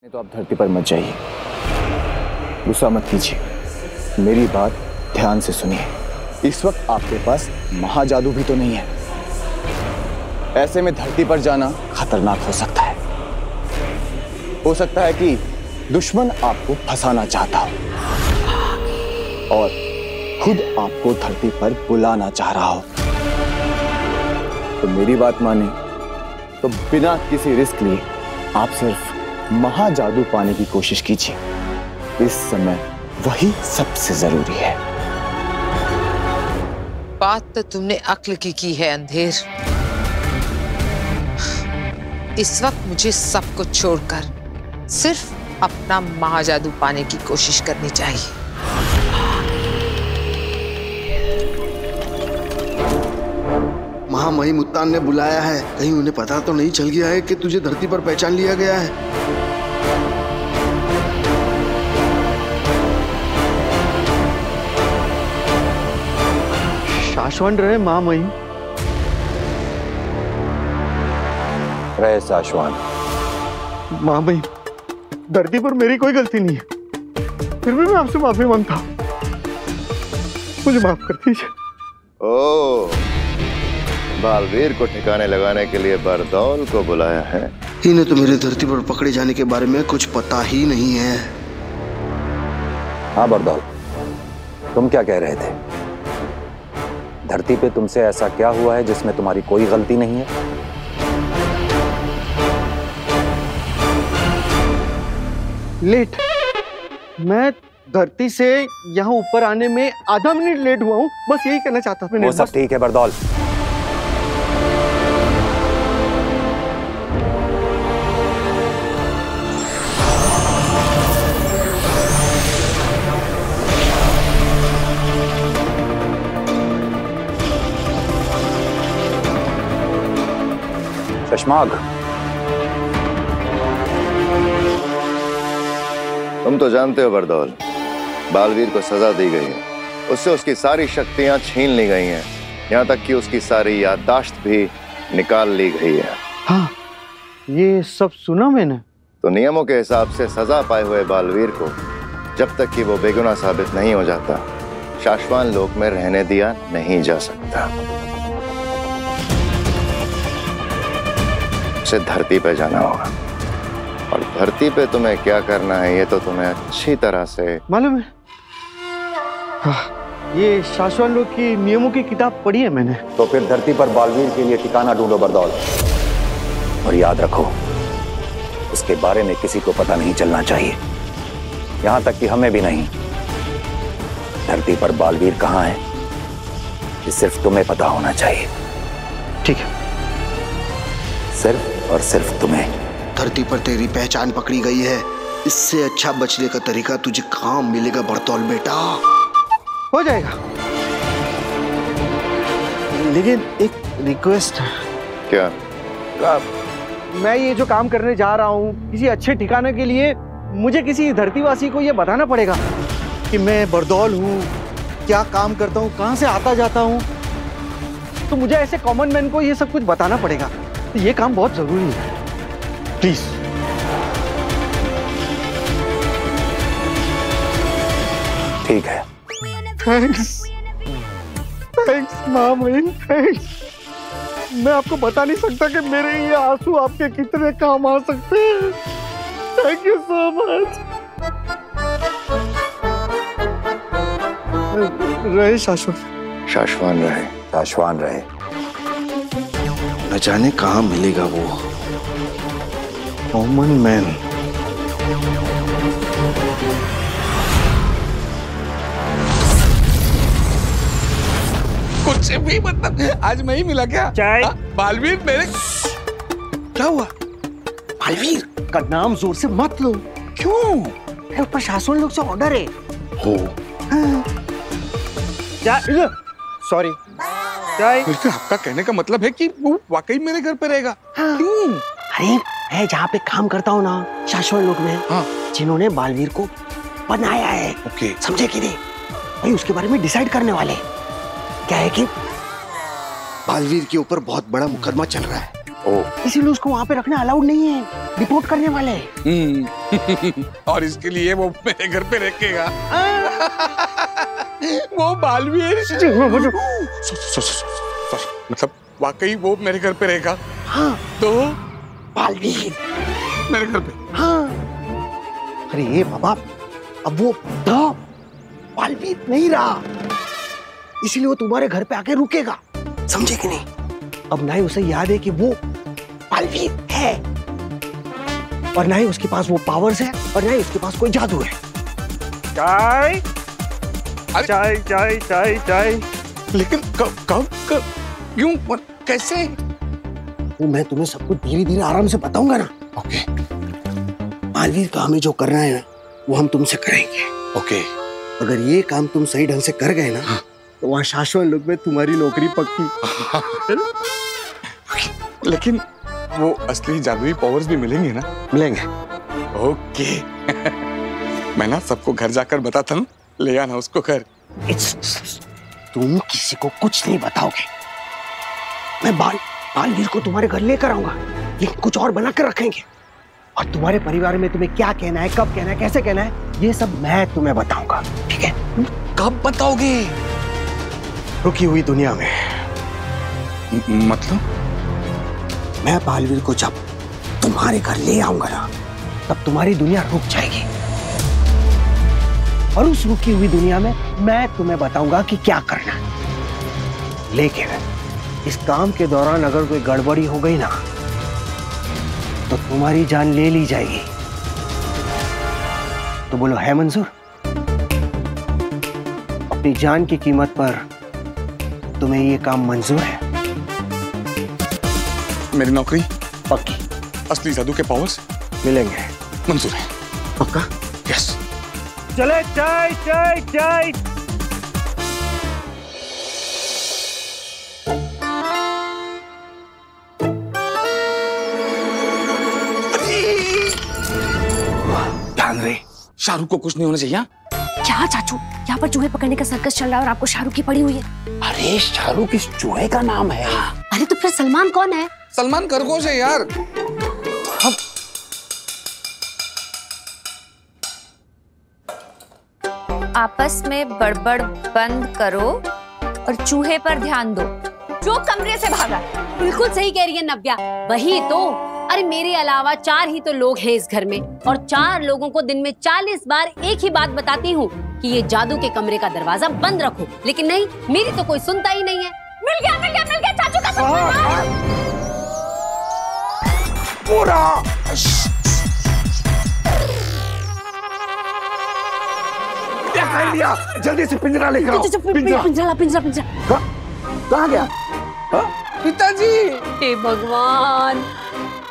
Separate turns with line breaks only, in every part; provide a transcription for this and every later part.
तो आप धरती पर मत जाइए, गुस्सा मत कीजिए, मेरी बात ध्यान से सुनिए। इस वक्त आपके पास महाजादू भी तो नहीं है। ऐसे में धरती पर जाना खतरनाक हो सकता है। हो सकता है कि दुश्मन आपको फंसाना चाहता हो और खुद आपको धरती पर बुलाना चाह रहा हो। तो मेरी बात माने तो बिना किसी रिस्क लिए आप सिर्फ महाजादू पाने की कोशिश कीजिए। इस समय वही सबसे जरूरी है।
बात तो तुमने अक्ल की है अंधेर। इस वक्त मुझे सब कुछ छोड़कर सिर्फ अपना महाजादू पाने की कोशिश करनी चाहिए।
महामहिम उत्तान ने बुलाया है, कहीं उन्हें पता तो नहीं चल गया है कि तुझे धरती पर पहचान लिया गया है।
शाश्वत रहे महामहिम।
रहे शाश्वत।
महामहिम, धरती पर मेरी कोई गलती नहीं है, फिर भी मैं आपसे माफी मांगता हूँ, मुझे माफ कर दीजिए।
ओह, बालवीर को ठिकाने लगाने के लिए बरदौल को बुलाया है।
इन्हें तो मेरे धरती पर पकड़े जाने के बारे में कुछ पता ही नहीं है।
हाँ बरदौल, तुम क्या कह रहे थे? धरती पे तुमसे ऐसा क्या हुआ है जिसमें तुम्हारी कोई गलती नहीं है?
लेट, मैं धरती से यहाँ ऊपर आने में आधा मिनट लेट हुआ हूँ, बस यही कहना चाहता था।
वो सब ठीक है बरदौल। शशमाग,
तुम तो जानते हो बरदौल, बालवीर को सजा दी गई है। उससे उसकी सारी शक्तियां छीन ली गई हैं, यहाँ तक कि उसकी सारी याददाश्त भी निकाल ली गई है।
हाँ, ये सब सुना मैंने।
तो नियमों के हिसाब से सजा पाए हुए बालवीर को जब तक कि वो बेगुनाह साबित नहीं हो जाता, शाश्वत लोक में रहने दिया नहीं जा सकता। उसे धरती पे जाना होगा, और धरती पे तुम्हें क्या करना है ये तो तुम्हें अच्छी तरह से
मालूम है। हाँ, ये शाश्वत लोक की नियमों की किताब पढ़ी है मैंने।
तो फिर धरती पर बालवीर के लिए ठिकाना ढूंढो बरदौल, और याद रखो उसके बारे में किसी को पता नहीं चलना चाहिए, यहां तक कि हमें भी नहीं। धरती पर बालवीर कहां है ये सिर्फ तुम्हें पता होना चाहिए।
ठीक है,
सिर्फ और सिर्फ तुम्हें।
धरती पर तेरी पहचान पकड़ी गई है, इससे अच्छा बचने का तरीका तुझे कहाँ मिलेगा बरदौल बेटा।
हो जाएगा, लेकिन एक रिक्वेस्ट है।
क्या?
मैं ये जो काम करने जा रहा हूँ किसी अच्छे ठिकाने के लिए, मुझे किसी धरतीवासी को ये बताना पड़ेगा कि मैं बरदौल हूँ, क्या काम करता हूँ, कहाँ से आता जाता हूँ। तो मुझे ऐसे कॉमन मैन को ये सब कुछ बताना पड़ेगा। तो ये काम बहुत जरूरी है, प्लीज।
ठीक है।
थैंक्स, थैंक्स महामहिम, थैंक्स। मैं आपको बता नहीं सकता कि मेरे ये आंसू आपके कितने काम आ सकते हैं। Thank you so much. रहे शाश्वत।
शाश्वत रहे।
शाश्वत रहे।
न जाने कहाँ मिलेगा वो कॉमन मैन।
कुछ भी मतलब आज मैं ही मिला क्या?
चाय।
बालवीर मेरे क्या हुआ?
बालवीर का नाम जोर से मत लो।
क्यों?
मेरे ऊपर शाश्वत लोग से ऑर्डर है।
हो
सॉरी चाय।
फिर आपका कहने का मतलब है कि वो वाकई मेरे घर पे रहेगा?
हाँ।
क्यों?
अरे मैं जहाँ पे काम करता हूँ ना, शाश्वत लोक में,
हाँ।
जिन्होंने बालवीर को बनाया है,
ओके।
समझे कि नहीं? भाई उसके बारे में डिसाइड करने वाले। क्या है कि
बालवीर के ऊपर बहुत बड़ा मुकदमा चल रहा है।
इसीलिए उसको वहाँ पे रखना अलाउड नहीं है, रिपोर्ट करने वाले हैं।
और इसके लिए वो मेरे घर पे रखेगा। वो बालवीर मतलब वाकई वो मेरे घर पे रहेगा।
हाँ
तो
बालवीर
मेरे घर पे।
हाँ अरे ये बाबा, अब वो बालवीर नहीं रहा, इसीलिए वो तुम्हारे घर पे आके रुकेगा, समझे कि नहीं? अब ना ही उसे याद है कि वो बालवीर है, और ना ही उसके पास वो पावर्स है, और ना ही उसके पास कोई जादू है। चाय चाय चाय चाय चाय।
लेकिन कब क्यों कैसे?
वो मैं तुम्हें सब कुछ धीरे धीरे आराम से बताऊंगा ना।
ओके।
बालवीर का हमें जो करना है ना, वो हम तुमसे करेंगे।
ओके।
अगर ये काम तुम सही ढंग से कर गए ना, तो वहाँ शाश्वत लोक में तुम्हारी नौकरी पक्की।
लेकिन वो असली जादुई पावर्स भी मिलेंगे ना?
मिलेंगे।
ओके। मैं ना सबको घर जाकर बताता हूँ, ले आना उसको घर।
तुम किसी को कुछ नहीं बताओगे। मैं बालवीर को तुम्हारे घर लेकर आऊंगा, लेकिन कुछ और बना कर रखेंगे, और तुम्हारे परिवार में तुम्हें क्या कहना है, कब कहना है, कैसे कहना है, ये सब मैं तुम्हें बताऊंगा, ठीक है?
कब बताओगे?
रुकी हुई दुनिया में।
मतलब?
मैं बालवीर को जब तुम्हारे घर ले आऊंगा ना, तब तुम्हारी दुनिया रुक जाएगी, और उस रुकी हुई दुनिया में मैं तुम्हें बताऊंगा कि क्या करना है। लेकिन इस काम के दौरान अगर कोई गड़बड़ी हो गई ना, तो तुम्हारी जान ले ली जाएगी। तो बोलो, है मंजूर? अपनी जान की कीमत पर तुम्हें ये काम मंजूर है?
मेरी नौकरी
पक्की।
असली जादू के पावर्स
मिलेंगे।
मंजूर है।
पक्का?
यस।
चले चाय चाय चाय।
ध्यान रहे, शाहरुख को कुछ नहीं होना चाहिए।
क्या चाचू, यहाँ पर चूहे पकड़ने का सर्कस चल रहा है और आपको शाहरुख की पड़ी हुई है।
अरे शाहरुख इस चूहे का नाम है।
अरे तो फिर सलमान कौन है?
सलमान खरगोश है यार।
आपस में बड़बड़ बंद करो और चूहे पर ध्यान दो जो कमरे से भागा।
बिल्कुल सही कह रही है नव्या, वही तो। अरे मेरे अलावा 4 ही तो लोग हैं इस घर में, और 4 लोगों को दिन में 40 बार एक ही बात बताती हूँ कि ये जादू के कमरे का दरवाजा बंद रखो, लेकिन नहीं, मेरी तो कोई सुनता ही नहीं है। मिल गया मिल गया मिल गया चाचू का
पूरा। क्या कर लिया? जल्दी से पिंजरा लेकर आओ।
पिंजरा पिंजरा पिंजरा पिंजरा।
कहाँ गया?
पिताजी।
हे भगवान,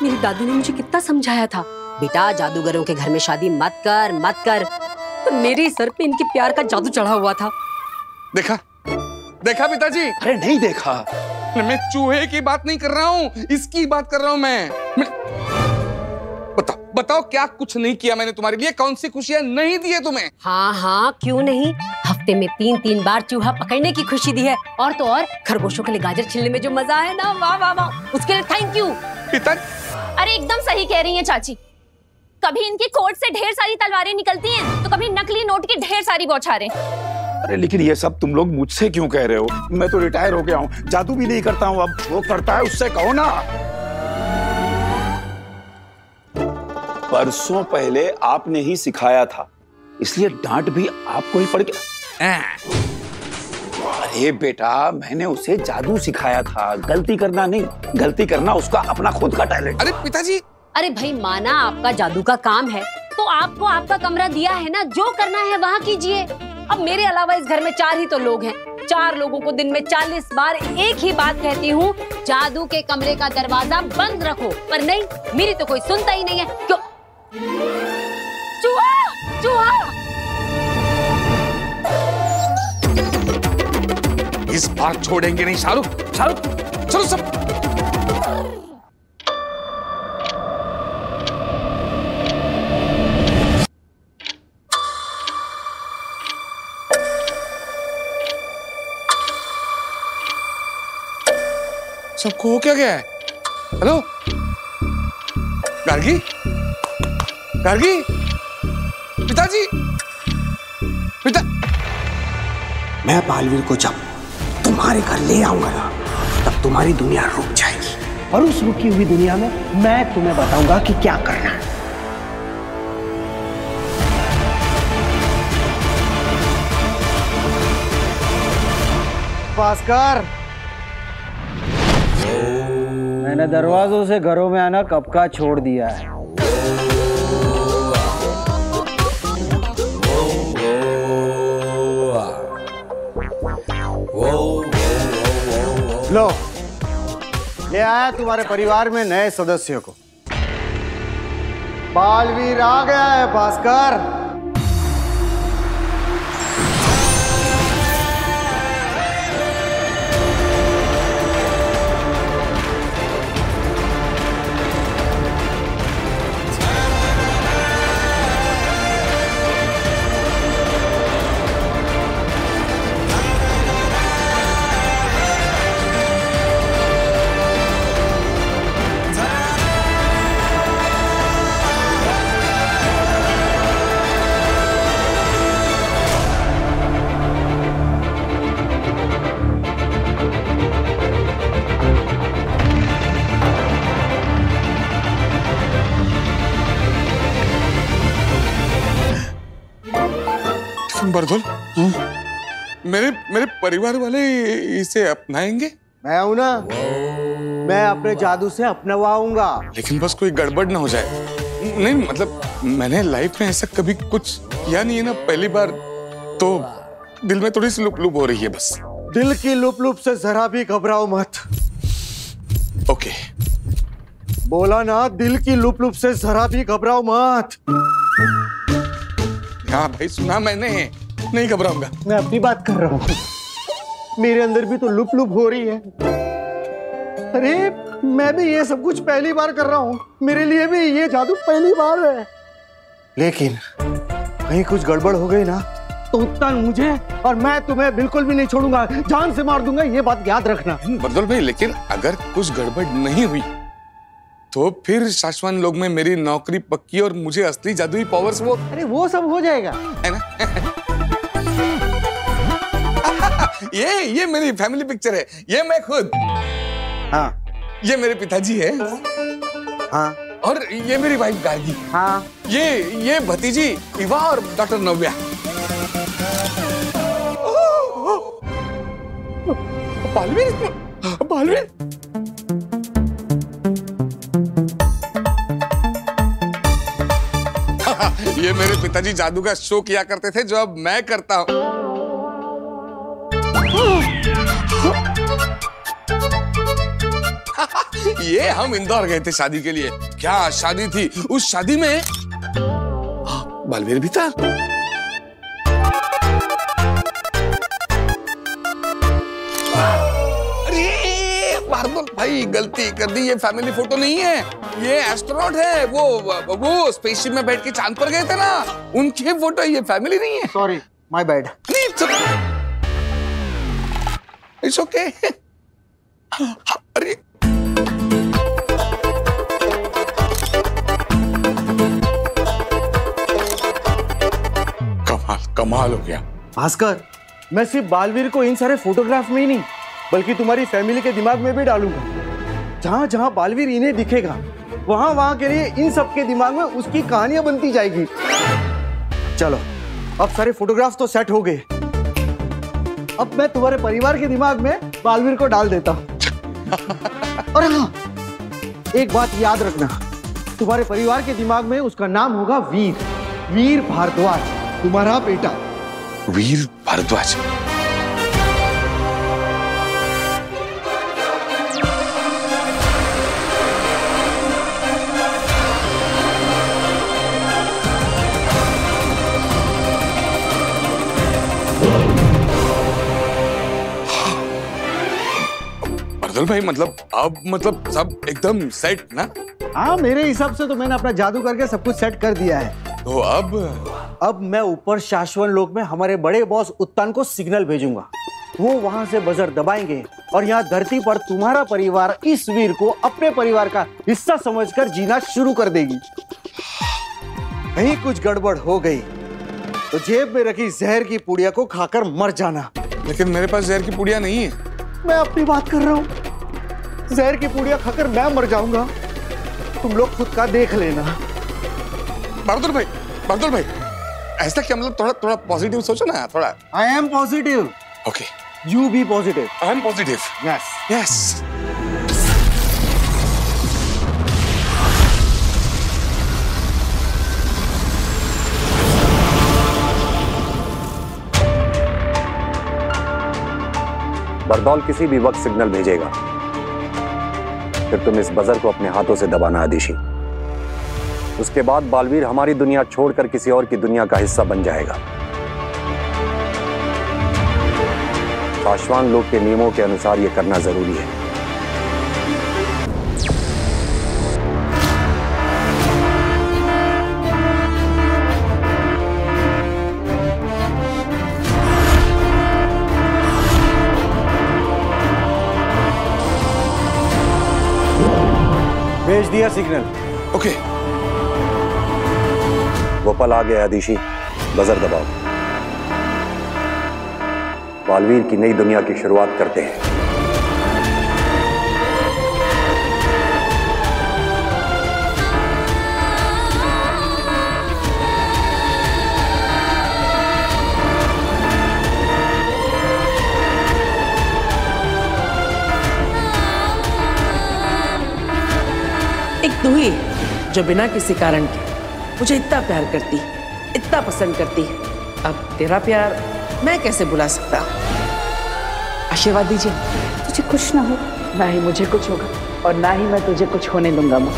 मेरी दादी ने मुझे कितना समझाया था, बेटा जादूगरों के घर में शादी मत कर मत कर, पर मेरे सर पे इनके प्यार का जादू चढ़ा हुआ था।
देखा देखा पिताजी?
अरे नहीं देखा।
मैं चूहे की बात नहीं कर रहा हूँ, इसकी बात कर रहा हूँ मैं। बताओ बताओ, क्या कुछ नहीं किया मैंने तुम्हारे लिए? कौन सी खुशियां नहीं दी है तुम्हें?
हाँ हाँ क्यों नहीं, हफ्ते में 3-3 बार चूहा पकड़ने की खुशी दी है, और तो और खरगोशों के लिए गाजर छिलने में जो मजा है ना, वाह वाह वाह, उसके लिए थैंक यू।
पिताजी।
अरे एकदम सही कह रही हैं चाची। कभी इनकी कोट से ढेर सारी तलवारें निकलती हैं, तो कभी नकली नोट की ढेर सारी बौछारें।
अरे लेकिन ये सब तुम लोग मुझसे क्यों कह रहे हो? मैं तो रिटायर हो गया हूँ, जादू भी नहीं करता हूँ। अब वो करता है, उससे कहो ना। परसों पहले आपने ही सिखाया था, इसलिए डांट भी आपको ही पड़ गया। अरे बेटा, मैंने उसे जादू सिखाया था, गलती करना नहीं, गलती करना उसका अपना खुद का टैलेंट।
अरे पिताजी।
अरे भाई, माना आपका जादू का काम है, तो आपको आपका कमरा दिया है ना, जो करना है वहाँ कीजिए। अब मेरे अलावा इस घर में 4 ही तो लोग हैं, 4 लोगों को दिन में 40 बार एक ही बात कहती हूँ, जादू के कमरे का दरवाजा बंद रखो, पर नहीं, मेरी तो कोई सुनता ही नहीं है। क्यों? चूहा चूहा।
इस बार छोड़ेंगे नहीं शाहरुख। शाहरुख चलो सब। सबको हो क्या गया है? हेलो गार्गी, गार्गी, पिताजी, पिता।
मैं बालवीर को जब तुम्हारे घर ले आऊंगा ना, तब तुम्हारी दुनिया रुक जाएगी, और उस रुकी हुई दुनिया में मैं तुम्हें बताऊंगा कि क्या करना है।
भास्कर, मैंने दरवाजों से घरों में आना कब का छोड़ दिया है। लो, ले आया तुम्हारे परिवार में नए सदस्य को। बालवीर आ गया है भास्कर।
बरदौल, मेरे परिवार वाले इसे अपनाएंगे?
मैं हूं ना, मैं अपने जादू से अपनवाऊंगा।
लेकिन बस कोई गड़बड़ ना हो जाए। नहीं मतलब मैंने लाइफ में ऐसा कभी कुछ किया नहीं है ना, पहली बार, तो दिल में थोड़ी सी लुप लुप हो रही है बस।
दिल की लुप लुप से जरा भी घबराओ मत।
ओके।
बोला ना, दिल की लुप लुप से जरा भी घबराओ मत।
हाँ भाई, सुना मैंने, नहीं घबराऊंगा।
मैं अपनी बात कर रहा हूँ, मेरे अंदर भी तो लुप लुप हो रही है। अरे मैं भी ये सब कुछ पहली बार कर रहा हूँ, मेरे लिए भी ये जादू पहली बार है। लेकिन कहीं कुछ गड़बड़ हो गई ना, तो उत्तान मुझे और मैं तुम्हें बिल्कुल भी नहीं छोड़ूंगा, जान से मार दूंगा, ये बात याद रखना।
बरदौल भाई, लेकिन अगर कुछ गड़बड़ नहीं हुई तो फिर शाश्वत लोग में मेरी नौकरी पक्की और मुझे असली जादुई पावर्स वो।
अरे वो सब हो जाएगा,
है ना? ये मेरी फैमिली पिक्चर है, ये मैं खुद।
हाँ।
ये मेरे पिताजी है।
हाँ।
और ये मेरी वाइफ गार्गी।
हाँ।
ये भतीजी इवा और डॉक्टर नव्या। बालवीर, बालवीर। ये मेरे पिताजी जादू का शो किया करते थे, जो अब मैं करता हूं। ये हम इंदौर गए थे शादी के लिए। क्या शादी थी, उस शादी में बालवीर भी था। बारबल भाई, गलती कर दी, ये फैमिली फोटो नहीं है, ये एस्ट्रोनॉट है। वो स्पेसशिप में बैठ के चांद पर गए थे ना, उनके फोटो, ये फैमिली नहीं है।
Sorry, my bad.
It's okay. अरे कमाल हो गया
भास्कर। मैं सिर्फ बालवीर को इन सारे फोटोग्राफ में ही नहीं, बल्कि तुम्हारी फैमिली के दिमाग में भी डालूंगा। जहां जहां बालवीर इन्हें दिखेगा, वहां वहां के लिए इन सब के दिमाग में उसकी कहानियां बनती जाएगी। चलो, अब सारे फोटोग्राफ्स तो सेट हो गए, अब मैं तुम्हारे परिवार के दिमाग में बालवीर को डाल देता हूं। और हाँ, एक बात याद रखना, तुम्हारे परिवार के दिमाग में उसका नाम होगा वीर भारद्वाज, तुम्हारा बेटा।
वीर भारद्वाज। भाई मतलब सब एकदम सेट ना?
हाँ, मेरे हिसाब से तो मैंने अपना जादू करके सब कुछ सेट कर दिया है।
तो अब
मैं ऊपर शाश्वत लोक में हमारे बड़े बॉस उत्तान को सिग्नल भेजूंगा वो वहां से बजर दबाएंगे और यहाँ धरती पर तुम्हारा परिवार इस वीर को अपने परिवार का हिस्सा समझकर जीना शुरू कर देगी। कहीं कुछ गड़बड़ हो गई तो जेब में रखी जहर की पुड़िया को खाकर मर जाना।
लेकिन मेरे पास जहर की पुड़िया नहीं है।
मैं अपनी बात कर रहा हूँ। जहर की पुड़िया खाकर मैं मर जाऊंगा, तुम लोग खुद का देख लेना।
बहादुर भाई ऐसा क्या, मतलब थोड़ा थोड़ा पॉजिटिव सोचो ना थोड़ा।
I am positive.
Okay,
you be positive.
I am positive.
Yes
yes.
बरदौल किसी भी वक्त सिग्नल भेजेगा, फिर तुम इस बजर को अपने हाथों से दबाना आदिशी। उसके बाद बालवीर हमारी दुनिया छोड़कर किसी और की दुनिया का हिस्सा बन जाएगा। पाशवान लोग के नियमों के अनुसार यह करना जरूरी है।
भेज दिया सिग्नल।
ओके।
वो पल आ गया आदिशी, बजर दबाओ। बालवीर की नई दुनिया की शुरुआत करते हैं।
एक तू ही जो बिना किसी कारण के मुझे इतना प्यार करती, इतना पसंद करती। अब तेरा प्यार मैं कैसे बुला सकता? आशीर्वाद दीजिए।
तुझे कुछ ना हो।
ना ही मुझे कुछ होगा और ना ही मैं तुझे कुछ होने दूंगा माँ।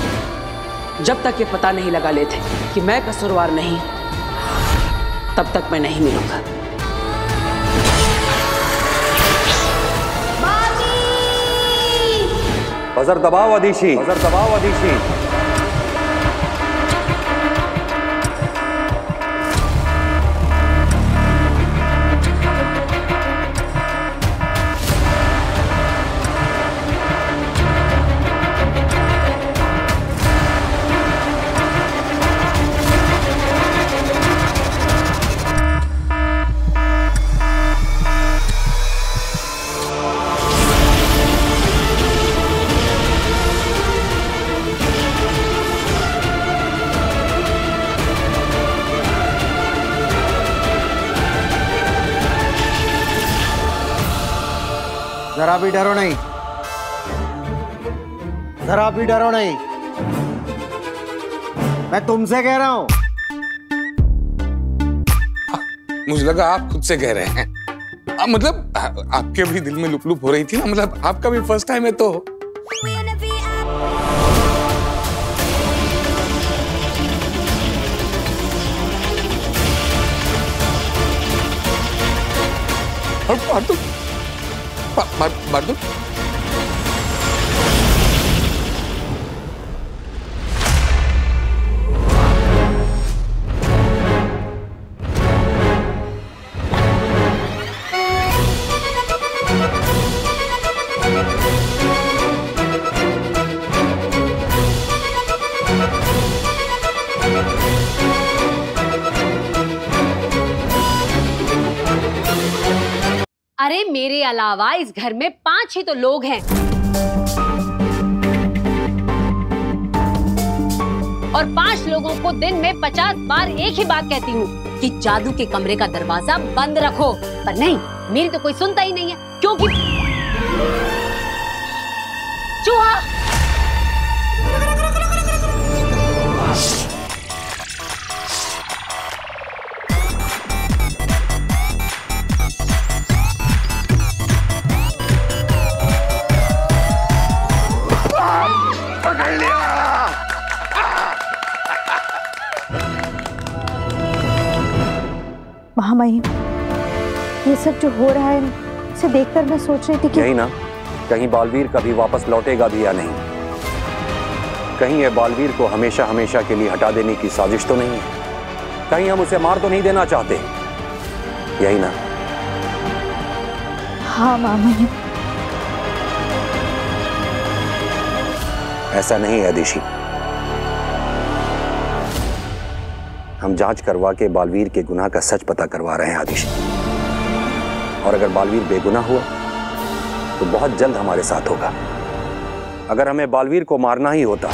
जब तक ये पता नहीं लगा लेते कि मैं कसूरवार नहीं, तब तक मैं नहीं मिलूंगा।
बजर दबाओ आदिशी, बजर दबाओ आदिशी।
जरा भी डरो नहीं, जरा भी डरो नहीं। मैं तुमसे कह रहा हूं।
मुझे लगा आप खुद से कह रहे हैं। मतलब आपके भी दिल में लुप हो रही थी ना, मतलब आपका भी फर्स्ट टाइम है तो। बहादुर
अरे मेरे अलावा इस घर में 5 ही तो लोग हैं और 5 लोगों को दिन में 50 बार एक ही बात कहती हूँ कि जादू के कमरे का दरवाजा बंद रखो, पर नहीं, मेरी तो कोई सुनता ही नहीं है, क्योंकि चूहा।
महामहिम, ये सब जो हो रहा है इसे देखकर मैं सोच रही थी कि
यही ना, कहीं बालवीर कभी वापस लौटेगा भी या नहीं। कहीं ये बालवीर को हमेशा हमेशा के लिए हटा देने की साजिश तो नहीं है। कहीं हम उसे मार तो नहीं देना चाहते। यही ना।
हाँ महामहिम।
ऐसा नहीं है दिशी। हम जांच करवा के बालवीर के गुनाह का सच पता करवा रहे हैं आदिशी। और अगर बालवीर बेगुनाह हुआ तो बहुत जल्द हमारे साथ होगा। अगर हमें बालवीर को मारना ही होता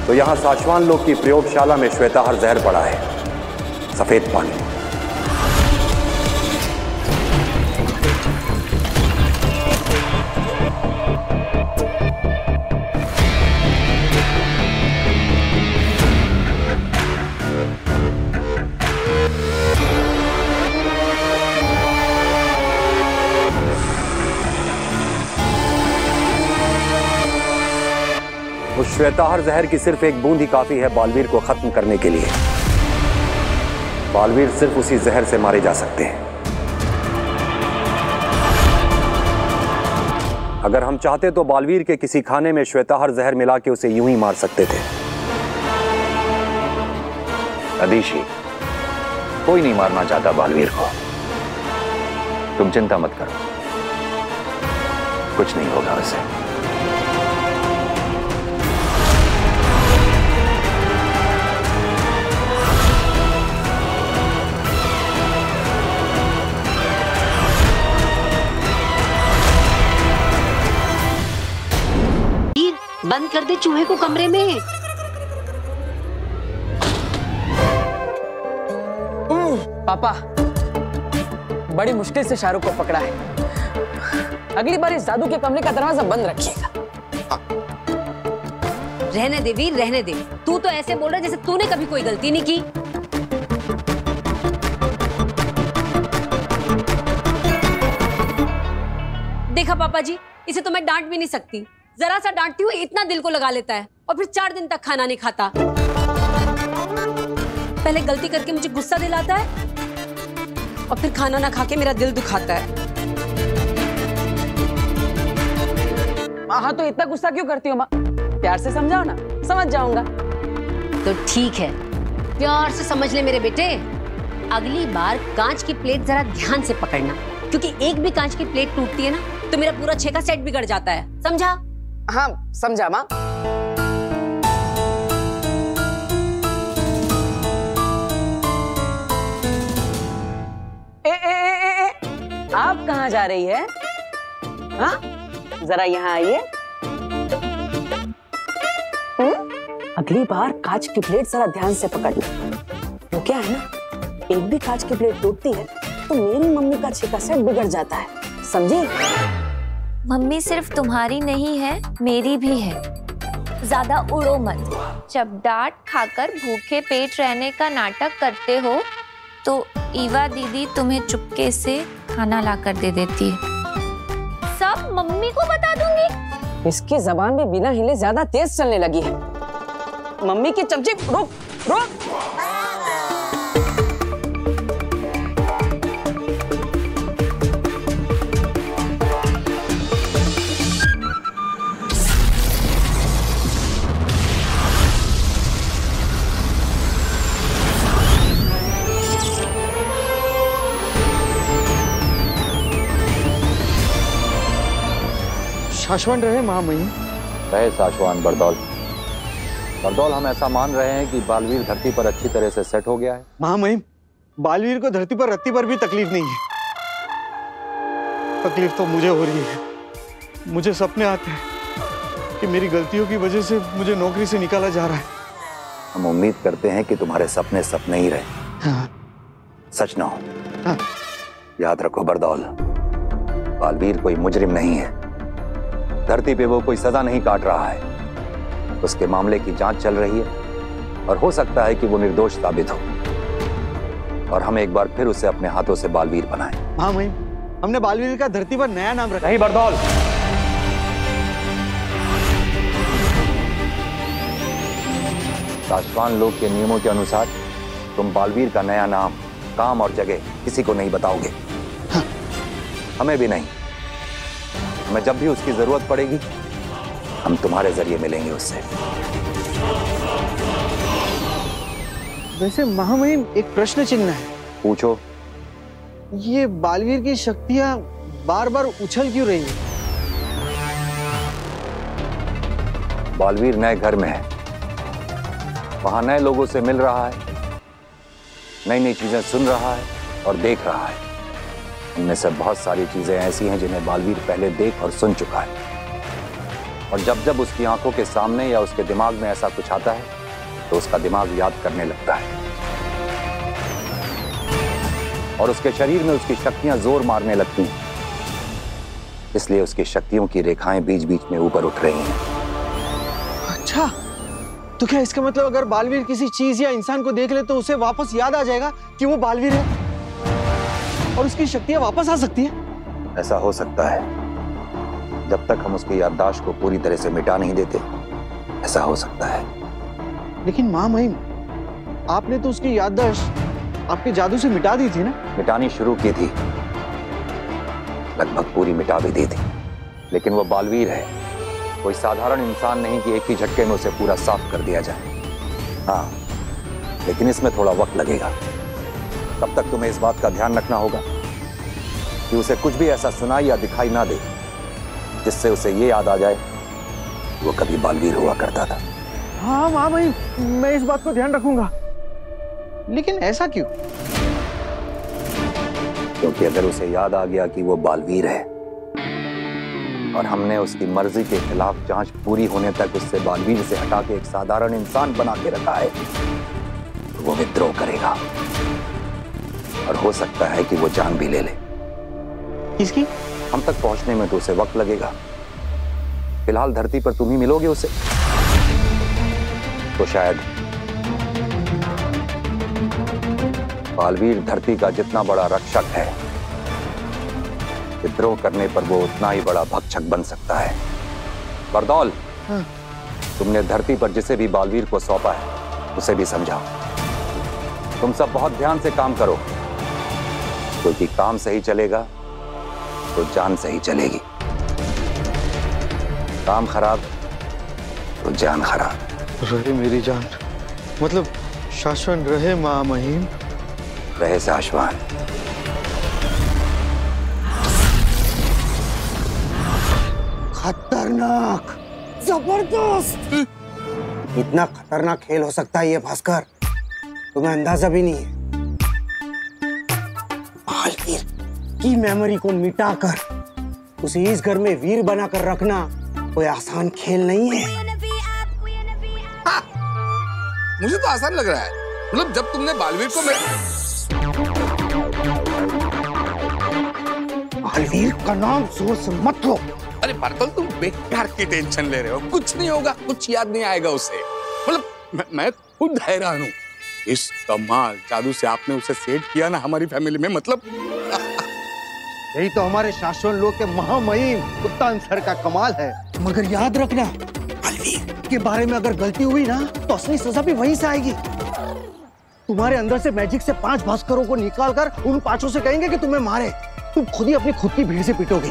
तो यहां साशवान लोग की प्रयोगशाला में श्वेताहार जहर पड़ा है, सफेद पानी। उस श्वेताहार जहर की सिर्फ एक बूंद ही काफी है बालवीर को खत्म करने के लिए। बालवीर सिर्फ उसी जहर से मारे जा सकते हैं। अगर हम चाहते तो बालवीर के किसी खाने में श्वेताहार जहर मिला के उसे यूं ही मार सकते थे।
अदिशी, कोई नहीं मारना चाहता बालवीर को। तुम चिंता मत करो, कुछ नहीं होगा उसे।
बंद कर दे चूहे को कमरे में।
पापा, बड़ी मुश्किल से शाहरुख को पकड़ा है। अगली बार इस जादू के कमरे का दरवाजा बंद रखिएगा।
रहने दे वीर, रहने दे। तू तो ऐसे बोल रहा जैसे तूने कभी कोई गलती नहीं की। देखा पापा जी, इसे तो मैं डांट भी नहीं सकती। जरा सा डांटती हूँ इतना दिल को लगा लेता है और फिर 4 दिन तक खाना नहीं खाता। पहले गलती करके मुझे गुस्सा दिलाता है और फिर खाना ना खा के मेरा दिल दुखाता है।
हाँ तो इतना गुस्सा क्यों करती हो माँ? प्यार से समझाओ ना, समझ जाऊंगा।
तो ठीक है, प्यार से समझ ले मेरे बेटे। अगली बार कांच की प्लेट जरा ध्यान से पकड़ना, क्योंकि एक भी कांच की प्लेट टूटती है ना तो मेरा पूरा 6 का सेट बिगड़ जाता है। समझा?
हाँ समझा माँ। आप कहाँ जा रही है? हाँ जरा यहाँ आइए। अगली बार कांच की प्लेट जरा ध्यान से पकड़ना। वो क्या है ना, एक भी कांच की प्लेट टूटती है तो मेरी मम्मी का 6 का सेट बिगड़ जाता है, समझी?
मम्मी सिर्फ तुम्हारी नहीं है, मेरी भी है। ज्यादा उड़ो मत। जब डांट खाकर भूखे पेट रहने का नाटक करते हो तो ईवा दीदी तुम्हें चुपके से खाना लाकर दे देती है। सब मम्मी को बता दूंगी।
इसकी जबान भी बिना हिले ज्यादा तेज चलने लगी है। मम्मी की चमची, रुक रुक।
साशवान रहे महामहिम।
रहे साशवान बरदौल। बरदौल, हम ऐसा मान रहे हैं कि बालवीर धरती पर अच्छी तरह से सेट हो गया है।
महामहिम, बालवीर को धरती पर रत्ती पर भी तकलीफ नहीं है। तकलीफ तो मुझे हो रही है। मुझे सपने आते हैं कि मेरी गलतियों की वजह से मुझे नौकरी से निकाला जा रहा है।
हम उम्मीद करते हैं कि तुम्हारे सपने सपने ही रहे,
हाँ।
सच ना हो।
हाँ।
याद रखो बरदौल, बालवीर कोई मुजरिम नहीं है। धरती पे वो कोई सजा नहीं काट रहा है। उसके मामले की जांच चल रही है और हो सकता है कि वो निर्दोष साबित हो और हम एक बार फिर उसे अपने हाथों से बालवीर बनाएं।
हाँ भाई, हमने बालवीर का धरती पर नया नाम रखा।
नहीं बरदौल, साशवान लोग के नियमों के अनुसार तुम बालवीर का नया नाम, काम और जगह किसी को नहीं बताओगे।
हाँ।
हमें भी नहीं। हमें जब भी उसकी जरूरत पड़ेगी हम तुम्हारे जरिए मिलेंगे उससे।
वैसे महामहिम, एक प्रश्न चिन्ह है।
पूछो।
ये बालवीर की शक्तियां बार बार उछल क्यों रही हैं?
बालवीर नए घर में है, वहां नए लोगों से मिल रहा है, नई नई चीजें सुन रहा है और देख रहा है। इनमें से बहुत सारी चीजें ऐसी हैं जिन्हें बालवीर पहले देख और सुन चुका है, और जब जब उसकी आंखों के सामने या उसके दिमाग में ऐसा कुछ आता है तो उसका दिमाग याद करने लगता है और उसके शरीर में उसकी शक्तियां जोर मारने लगती हैं। इसलिए उसकी शक्तियों की रेखाएं बीच बीच में ऊपर उठ रही हैं।
अच्छा, तो क्या इसका मतलब अगर बालवीर किसी चीज या इंसान को देख ले तो उसे वापस याद आ जाएगा कि वो बालवीर है और उसकी शक्तियां वापस आ सकती है?
ऐसा हो सकता है, जब तक हम उसकी याददाश्त को पूरी तरह से मिटा नहीं देते ऐसा हो सकता है।
लेकिन मां महिम, आपने तो उसकी याददाश्त आपके जादू से मिटा दी थी ना?
मिटानी शुरू की थी, लगभग पूरी मिटा भी दी थी, लेकिन वो बालवीर है, कोई साधारण इंसान नहीं कि एक ही झटके में उसे पूरा साफ कर दिया जाए। हाँ, लेकिन इसमें थोड़ा वक्त लगेगा। तब तक तुम्हें इस बात का ध्यान रखना होगा कि उसे कुछ भी ऐसा सुनाई या दिखाई ना दे जिससे उसे ये याद आ जाए वो कभी बालवीर हुआ करता था।
हाँ मां भाई, मैं इस बात को ध्यान रखूंगा। लेकिन ऐसा क्यों?
क्योंकि अगर उसे याद आ गया कि वो बालवीर है और हमने उसकी मर्जी के खिलाफ जांच पूरी होने तक उससे बालवीर से हटा के एक साधारण इंसान बना के रखा है, तो वो विद्रोह करेगा और हो सकता है कि वो जान भी ले ले।
किसकी?
हम तक पहुंचने में तो उसे वक्त लगेगा। फिलहाल धरती पर तुम ही मिलोगे उसे, तो शायद बालवीर धरती का जितना बड़ा रक्षक है, विद्रोह करने पर वो उतना ही बड़ा भक्षक बन सकता है। बरदौल, तुमने धरती पर जिसे भी बालवीर को सौंपा है उसे भी समझाओ। तुम सब बहुत ध्यान से काम करो, क्योंकि काम सही चलेगा तो जान सही चलेगी। काम खराब तो जान खराब।
रहे मेरी जान, मतलब शाश्वत रहे मां महिम।
रहे शाश्वत।
खतरनाक, जबरदस्त। इतना खतरनाक खेल हो सकता है ये भास्कर, तुम्हें अंदाजा भी नहीं है। बालवीर की मेमोरी को मिटाकर उसे इस घर में वीर बनाकर रखना कोई आसान खेल नहीं है।
हाँ, मुझे तो आसान लग रहा है। मतलब जब तुमने बालवीर को
बालवीर का नाम जोर से मत लो।
अरे बरदौल, तुम बेकार की टेंशन ले रहे हो। कुछ नहीं होगा, कुछ याद नहीं आएगा उसे। मतलब मैं खुद हैरान हूँ, इस कमाल जादू से आपने उसे सेट किया ना हमारी फैमिली में। मतलब
यही तो हमारे शाश्वत लोग के महामहिम कुत्ता सर का कमाल है। मगर याद रखना, बालवीर के बारे में अगर गलती हुई ना तो असली सजा भी वहीं से आएगी। तुम्हारे अंदर से मैजिक से 5 भास्करों को निकालकर उन 5 से कहेंगे कि तुम्हें मारे, तुम खुद ही अपनी खुद की भीड़ से पिटोगे।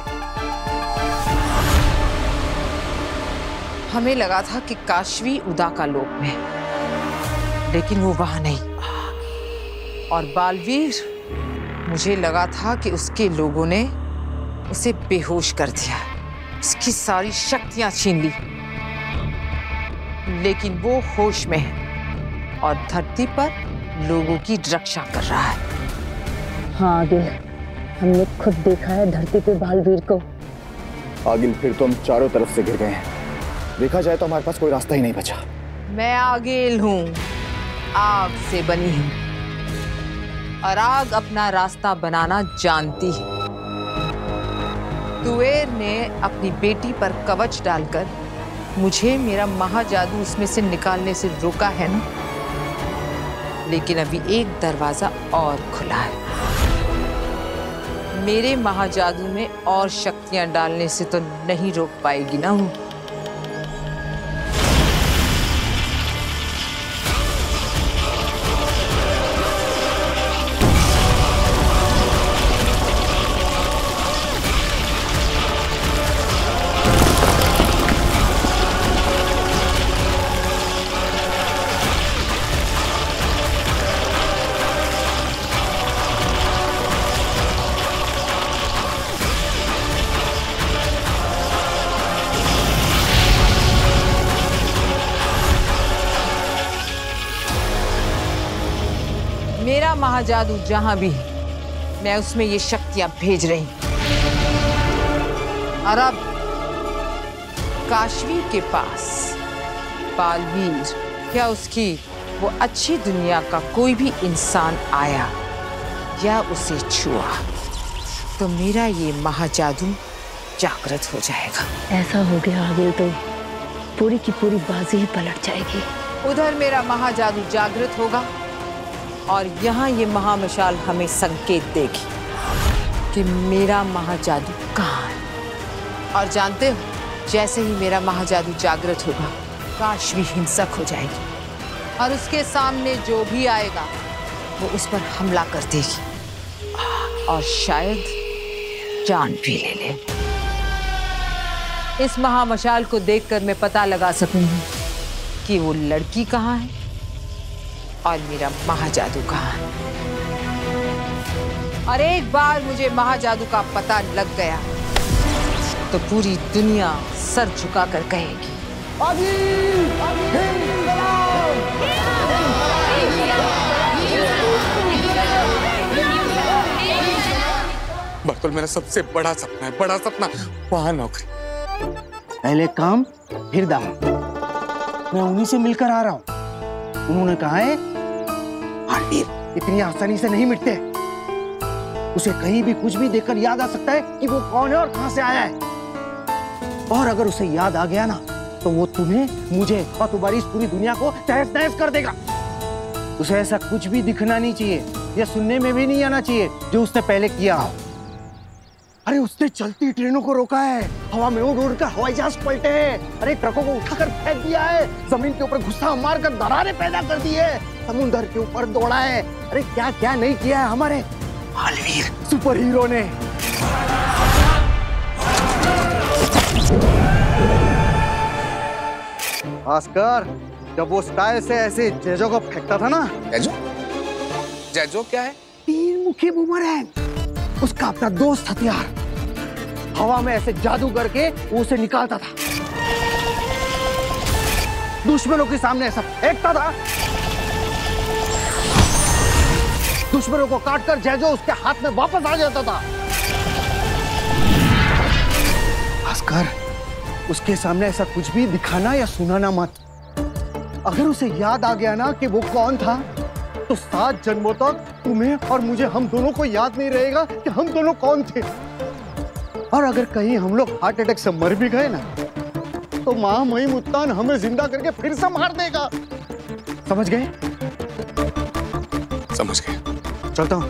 हमें लगा था कि काशवी उदा का लोक में, लेकिन वो वहां नहीं। और बालवीर, मुझे लगा था कि उसके लोगों ने उसे बेहोश कर दिया, उसकी सारी शक्तियां छीन ली, लेकिन वो होश में है और धरती पर लोगों की रक्षा कर रहा है।
हाँ आगिल, हमने खुद देखा है धरती पे बालवीर को।
आगिल, फिर तो हम चारों तरफ से घिर गए हैं। देखा जाए तो हमारे पास कोई रास्ता ही नहीं बचा।
मैं आगिल हूँ, आग से बनी हूँ और आग अपना रास्ता बनाना जानती है। तुएर ने अपनी बेटी पर कवच डालकर मुझे मेरा महाजादू उसमें से निकालने से रोका है ना, लेकिन अभी एक दरवाजा और खुला है। मेरे महाजादू में और शक्तियां डालने से तो नहीं रोक पाएगी ना वो। मेरा महाजादू जहां भी है, मैं उसमें ये शक्तियां भेज रही हूं। और अब काशवी के पास बालवीर या उसकी वो अच्छी दुनिया का कोई भी इंसान आया या उसे छुआ तो मेरा ये महाजादू जागृत हो जाएगा।
ऐसा हो गया आगे तो पूरी की पूरी बाजी ही पलट जाएगी।
उधर मेरा महाजादू जागृत होगा और यहाँ ये महामशाल हमें संकेत देगी कि मेरा महाजादू कहाँ है। और जानते हो, जैसे ही मेरा महाजादू जागृत होगा, काशवी हिंसक हो जाएगी और उसके सामने जो भी आएगा वो उस पर हमला कर देगी और शायद जान भी ले ले। इस महामशाल को देखकर मैं पता लगा सकूंगी कि वो लड़की कहाँ है और मेरा महाजादू कहाँ है। और एक बार मुझे महाजादू का पता लग गया तो पूरी दुनिया सर झुकाकर कहेगी,
बर्दौल मेरा सबसे बड़ा सपना है, बड़ा सपना, वहां नौकरी।
पहले काम फिर दाम। मैं उन्हीं से मिलकर आ रहा हूँ। उन्होंने कहा है बालवीर इतनी आसानी से नहीं मिटते। उसे कहीं भी कुछ भी देखकर याद आ सकता है कि वो कौन है और कहां से आया है। और अगर उसे याद आ गया ना तो वो तुम्हें, मुझे और तुम्हारी इस पूरी दुनिया को तहस नहस कर देगा। उसे ऐसा कुछ भी दिखना नहीं चाहिए या सुनने में भी नहीं आना चाहिए जो उसने पहले किया हो। अरे उसने चलती ट्रेनों को रोका है, हवा में उड़ उड़ कर हवाई जहाज पलटे हैं, अरे ट्रकों को उठाकर फेंक दिया है, जमीन के ऊपर घुसा मारकर दरारें पैदा कर दी है, समुद्र के ऊपर दौड़ा है। अरे क्या क्या नहीं किया है हमारे बालवीर सुपर हीरो ने।
भास्कर, जब वो स्टाइल से ऐसे जेजो को फेंकता था ना।
जेजो? जेजो क्या है?
तीन मुखी बूमरैंग, उसका अपना दोस्त हथियार। हवा में ऐसे जादू करके वो उसे निकालता था, दुश्मनों के सामने ऐसा फेंकता था, दुश्मनों को काटकर जेजो उसके हाथ में वापस आ जाता था। भास्कर, उसके सामने ऐसा कुछ भी दिखाना या सुनाना मत। अगर उसे याद आ गया ना कि वो कौन था तो 7 जन्मों तक तुम्हें और मुझे, हम दोनों को याद नहीं रहेगा कि हम दोनों कौन थे। और अगर कहीं हम लोग हार्ट अटैक से मर भी गए ना तो मां महिम उत्तान हमें जिंदा करके फिर से मार देगा। समझ गए?
समझ गए।
चलता हूं।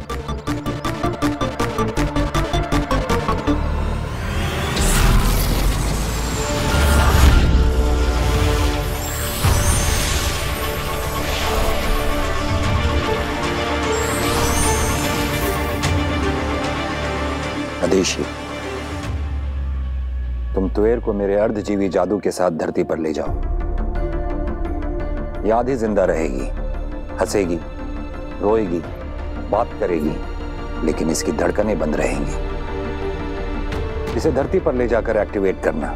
आदेशी, तुम तुएर को मेरे अर्धजीवी जादू के साथ धरती पर ले जाओ। याद ही जिंदा रहेगी, हंसेगी, रोएगी, बात करेगी, लेकिन इसकी धड़कनें बंद रहेंगी। इसे धरती पर ले जाकर एक्टिवेट करना।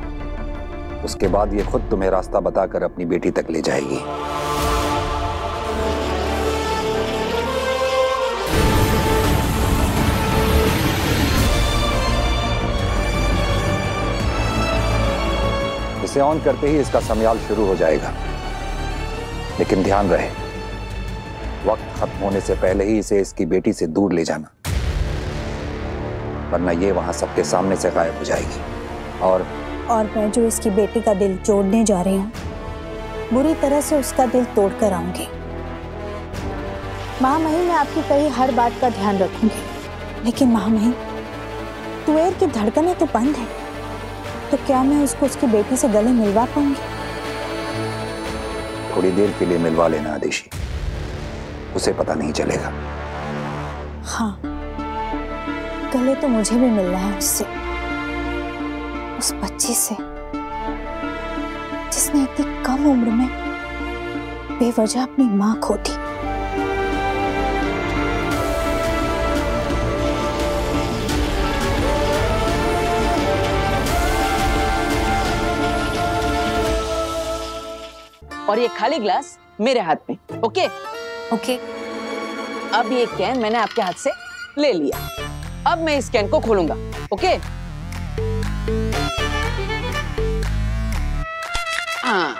उसके बाद ये खुद तुम्हें रास्ता बताकर अपनी बेटी तक ले जाएगी। इसे ऑन करते ही इसका समयाल शुरू हो जाएगा, लेकिन ध्यान रहे वक्त खत्म होने से पहले ही इसे इसकी बेटी से दूर ले जाना, वरना ये वहां सबके सामने से गायब हो जाएगी। और
मैं जो इसकी बेटी का दिल जोड़ने जा रही हूँ, बुरी तरह से उसका दिल तोड़ कर आऊंगी। महामहिम, मैं आपकी कही हर बात का ध्यान रखूंगी, लेकिन महामहिम, तुएर की धड़कनें तो बंद है, तो क्या मैं उसको उसकी बेटी से गले मिलवा पाऊंगी?
थोड़ी देर के लिए मिलवा लेना आदेशी, उसे पता नहीं चलेगा।
हाँ, गले तो मुझे भी मिलना है उससे, उस बच्ची से जिसने इतनी कम उम्र में बेवजह अपनी मां खो दी।
और ये खाली ग्लास मेरे हाथ में। ओके?
ओके।
अब ये कैन मैंने आपके हाथ से ले लिया। अब मैं इस कैन को खोलूंगा, ओके? हाँ,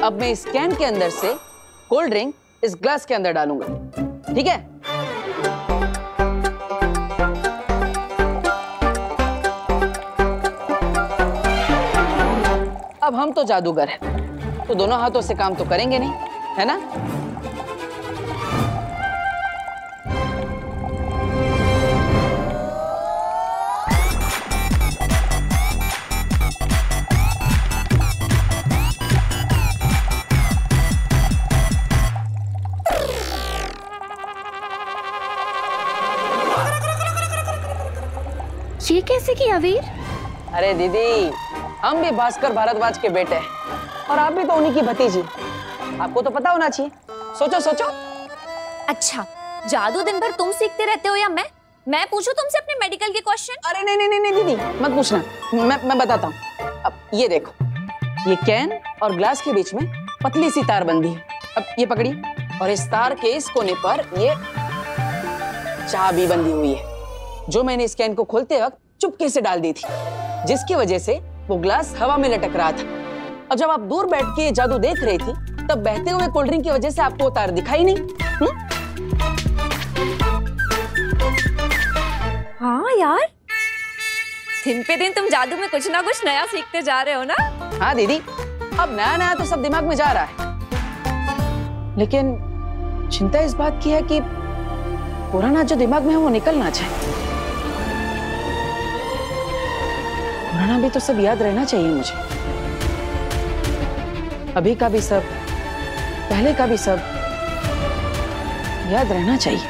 अब मैं इस कैन के अंदर से कोल्ड ड्रिंक इस ग्लास के अंदर डालूंगा, ठीक है? अब हम तो जादूगर हैं, तो दोनों हाथों से काम तो करेंगे नहीं, है ना?
ये कैसे किया वीर?
अरे दीदी, हम भी भास्कर भारद्वाज के बेटे हैं और आप भी तो उन्हीं की भतीजी। आपको तो पता होना चाहिए। सोचो सोचो।
अच्छा, जादू दिन भर तुम सीखते रहते हो या मैं पूछूं तुमसे अपने मेडिकल के क्वेश्चन?
अरे नहीं नहीं नहीं दीदी, मत पूछना, मैं बताता हूँ। अब ये देखो, ये कैन और ग्लास के बीच में पतली सी तार बंधी है। अब ये पकड़ी, और इस तार के इस कोने पर ये चाबी बंधी हुई है, जो मैंने इस कैन को खोलते वक्त चुपके से डाल दी थी, जिसकी वजह से वो ग्लास हवा में लटक रहा था। और जब आप दूर बैठ के जादू देख रही थी, तब बहते हुए कोल्ड ड्रिंक की वजह से आपको वो तार दिखाई नहीं।
हाँ यार, दिन पे दिन तुम जादू में कुछ ना कुछ नया सीखते जा रहे हो ना?
हाँ दीदी, अब नया नया तो सब दिमाग में जा रहा है, लेकिन चिंता इस बात की है कि पुराना जो दिमाग में है वो निकल ना जाए। पुराना भी तो सब याद रहना चाहिए मुझे। अभी का भी सब, पहले का भी सब याद रहना चाहिए।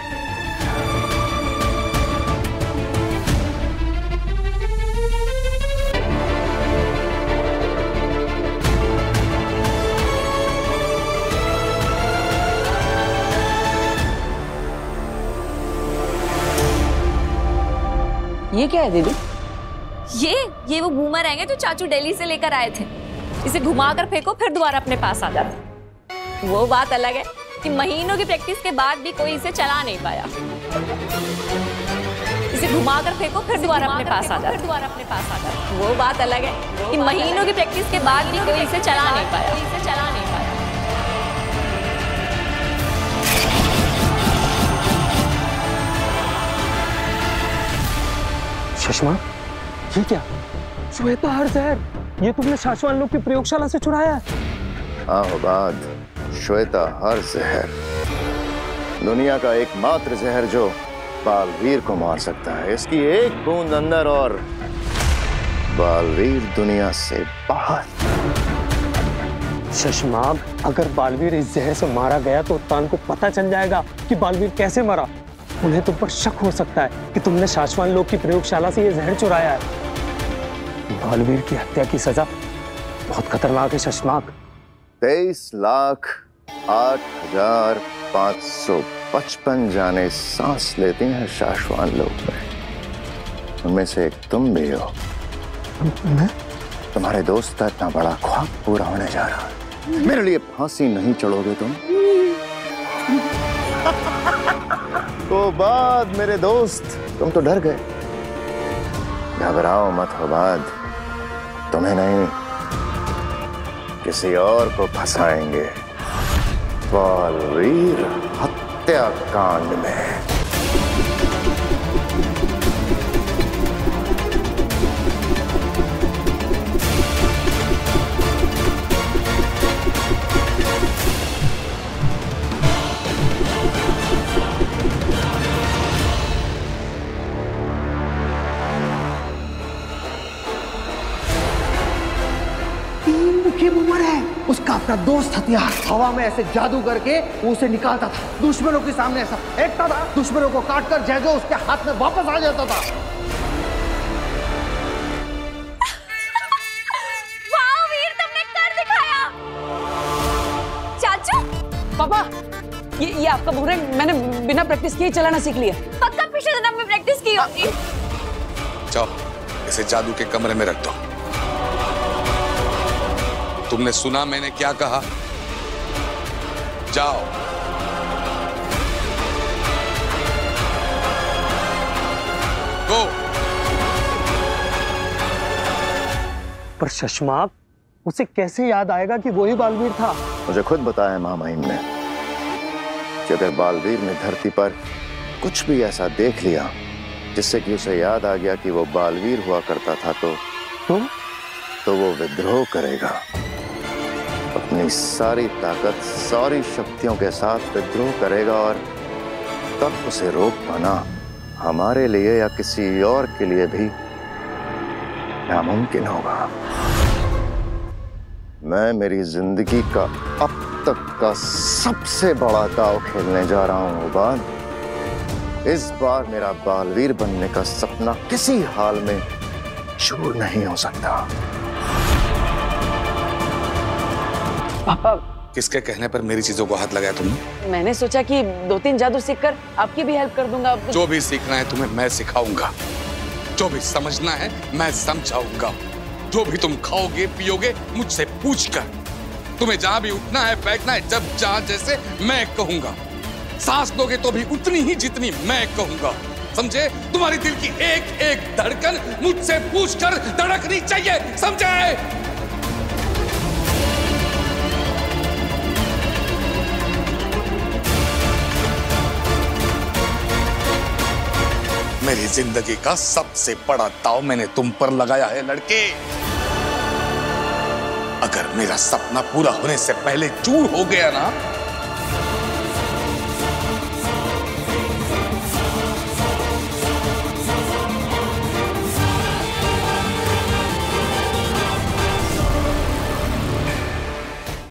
ये क्या है दीदी?
ये वो बूमरैंग है जो चाचू दिल्ली से लेकर आए थे। इसे घुमाकर फेंको फिर दोबारा अपने पास आ जाता। वो बात अलग है कि महीनों की प्रैक्टिस के बाद भी कोई इसे चला नहीं पाया। इसे घुमाकर फेंको फिर दोबारा अपने पास आ जाता। वो बात अलग है कि महीनों की प्रैक्टिस के बाद भी कोई इसे चला नहीं पाया।
सुषमा, ये क्या? श्वेता हर जहर, ये तुमने शाश्वान लोग की प्रयोगशाला से चुराया है?
आबाद, श्वेता हर जहर दुनिया का एकमात्र जहर जो बालवीर को मार सकता है। इसकी एक बूंद अंदर और बालवीर दुनिया से बाहर।
सुषमा, अगर बालवीर इस जहर से मारा गया तो उत्तान को पता चल जाएगा कि बालवीर कैसे मरा। उन्हें तुम पर शक हो सकता है कि तुमने शाश्वान लोग की प्रयोगशाला से ये जहर चुराया है। बालवीर की हत्या की सजा बहुत खतरनाक है शशमाक।
23,08,555 जाने सांस लेती हैं शाश्वान लोग में। उनमें से एक तुम भी हो। तुम्हारे दोस्त का इतना बड़ा ख्वाब पूरा होने जा रहा है। मेरे लिए फांसी नहीं चढ़ोगे तुम? तो बाद मेरे दोस्त, तुम तो डर गए। घबराओ मत हो बाद, तुम्हें नहीं किसी और को फंसाएंगे बालवीर हत्याकांड में।
उसका अपना दोस्त हथियार हवा में ऐसे जादू करके उसे निकालता था, दुश्मनों के सामने ऐसा फेंकता था, दुश्मनों को काटकर जैजो उसके हाथ में वापस आ जाता था।
वाह वीर, तुमने कर दिखाया। चाचू,
पापा, ये आपका बुमरैंग मैंने बिना प्रैक्टिस किए चलाना सीख लिया।
पक्का पिछले जन्म में प्रैक्टिस की होगी।
जाओ, इसे जादू के कमरे में रख दो। तुमने सुना मैंने क्या कहा? जाओ।
पर शशमाक, उसे कैसे याद आएगा कि वही बालवीर था?
मुझे खुद बताया माँ महिम ने कि अगर बालवीर ने धरती पर कुछ भी ऐसा देख लिया जिससे कि उसे याद आ गया कि वो बालवीर हुआ करता था तो वो विद्रोह करेगा। अपनी सारी ताकत, सारी शक्तियों के साथ विद्रोह करेगा और तब उसे रोक पाना हमारे लिए या किसी और के लिए भी नामुमकिन होगा। मैं मेरी जिंदगी का अब तक का सबसे बड़ा दांव खेलने जा रहा हूं उबाद। इस बार मेरा बालवीर बनने का सपना किसी हाल में चूर नहीं हो सकता।
पापा,
किसके कहने पर मेरी चीजों को हाथ लगाया तुमने?
मैंने सोचा कि 2-3 जादू सीखकर आपकी भी हेल्प कर दूंगा।
जो भी सीखना है तुम्हें मैं सिखाऊंगा, जो भी समझना है मैं समझाऊंगा। जो भी तुम खाओगे पियोगे मुझसे पूछकर। तुम्हें जहां भी उठना है बैठना है, जब जहां जैसे मैं कहूंगा। सांस लोगे तो भी उतनी ही जितनी मैं कहूंगा, समझे? तुम्हारी दिल की एक एक धड़कन मुझसे पूछकर धड़कनी चाहिए, समझे? मेरी जिंदगी का सबसे बड़ा दांव मैंने तुम पर लगाया है लड़के। अगर मेरा सपना पूरा होने से पहले चूर हो गया ना